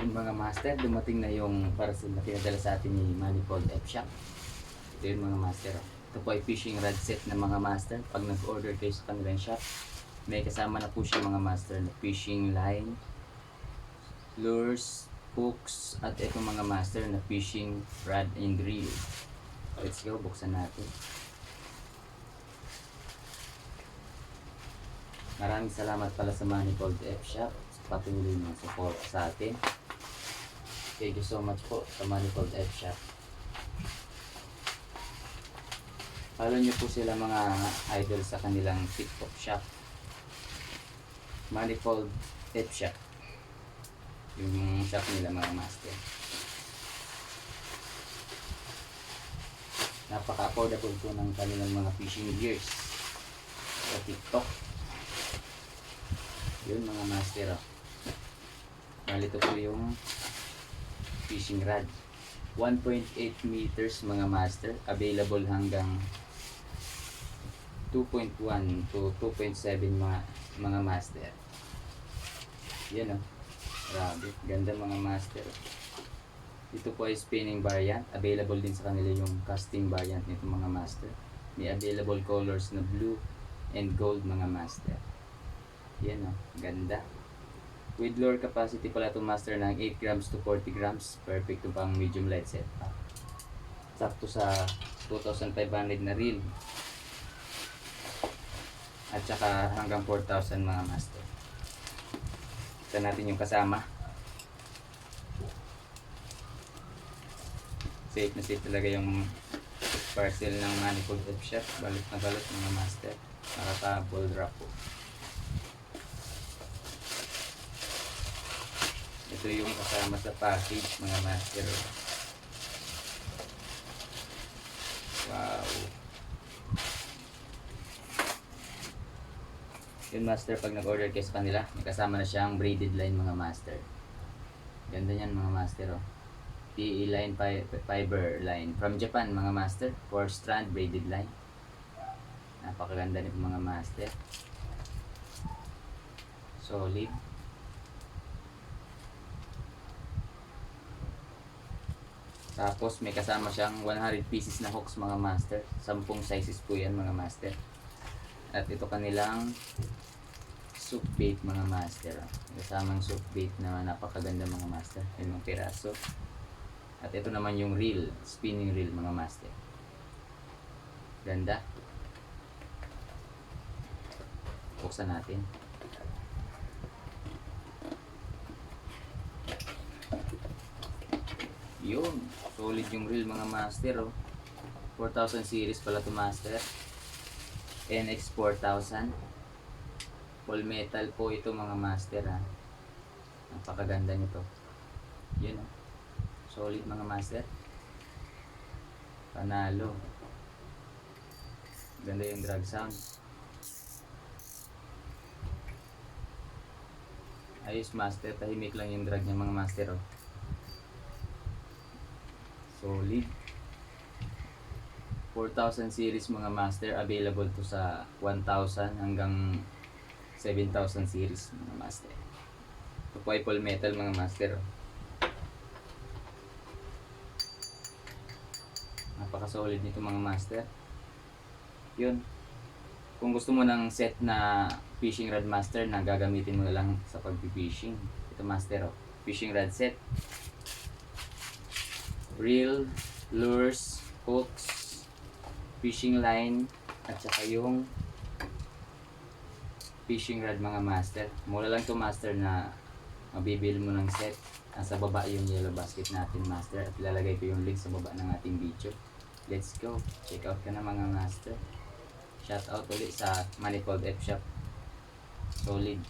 Yung mga master, dumating na yung parcel na pinadala sa atin ni Manifold F Shop. Ito yung mga master. Ito po ay fishing rod set na mga master. Pag nag-order kayo sa kanilang shop, may kasama na po siya mga master na fishing line, lures, hooks, at ito mga master na fishing rod and reel. Let's go, buksan natin. Maraming salamat pala sa Manifold F Shop sa patuloy ng support sa atin. Thank you so much po sa Manifold F Shop. Follow nyo po sila mga idol sa kanilang TikTok shop. Manifold F Shop. Yung shop nila mga master. Napaka-affordable po ng kanilang mga fishing gears sa TikTok. Yun mga master. Malito po yung fishing rod. 1.8 meters mga master. Available hanggang 2.1 to 2.7 mga master. Yan o. Grabe. Ganda mga master. Ito po ay spinning variant. Available din sa kanila yung casting variant nito mga master. May available colors na blue and gold mga master. Yan o. Ganda. With lure capacity pala itong master ng 8 grams to 40 grams. Perfect to pang medium light set. Sakto sa 2,500 na reel. At saka hanggang 4,000 mga master. Ito natin yung kasama. Safe na safe talaga yung parcel ng Manifold F Shop. Balot na balot mga master. Nakaka-ball wrap po. Ito yung kasama sa package mga master. Wow. Yung master, pag nag-order kayo sa kanila, may kasama na siyang braided line mga master. Ganda yan mga master. Oh. PE line, fiber line. From Japan mga master. 4 strand braided line. Napakaganda nito mga master. Solid. Tapos may kasama siyang 100 pieces na hooks mga master. 10 sizes po yan mga master. At ito kanilang soup bait mga master. Kasamang soup bait na napakaganda mga master. Yung mga piraso. At ito naman yung reel, spinning reel mga master. Ganda. Buksan natin. Yun, solid yung reel mga master. Oh. 4,000 series pala to master. NX 4000. Full metal po ito mga master. Ha. Napakaganda nito. Yun oh. Solid mga master. Panalo. Ganda yung drag sound. Ayos master. Tahimik lang yung drag niya mga master. Oh. Solid. 4,000 series mga master. Available to sa 1,000 hanggang 7,000 series mga master. Ito po ay full metal mga master. Napaka-solid nito mga master. Yun. Kung gusto mo ng set na fishing rod master na gagamitin mo na lang sa pag-fishing. Ito master oh. Fishing rod set. Reel, lures, hooks, fishing line, at saka yung fishing rod mga master. Mura lang to master na mabibili mo ng set. Nasa baba yung yellow basket natin master. At ilalagay ko yung link sa baba ng ating video. Let's go. Check out ka na mga master. Shout out ulit sa Manifold F Shop. Solid.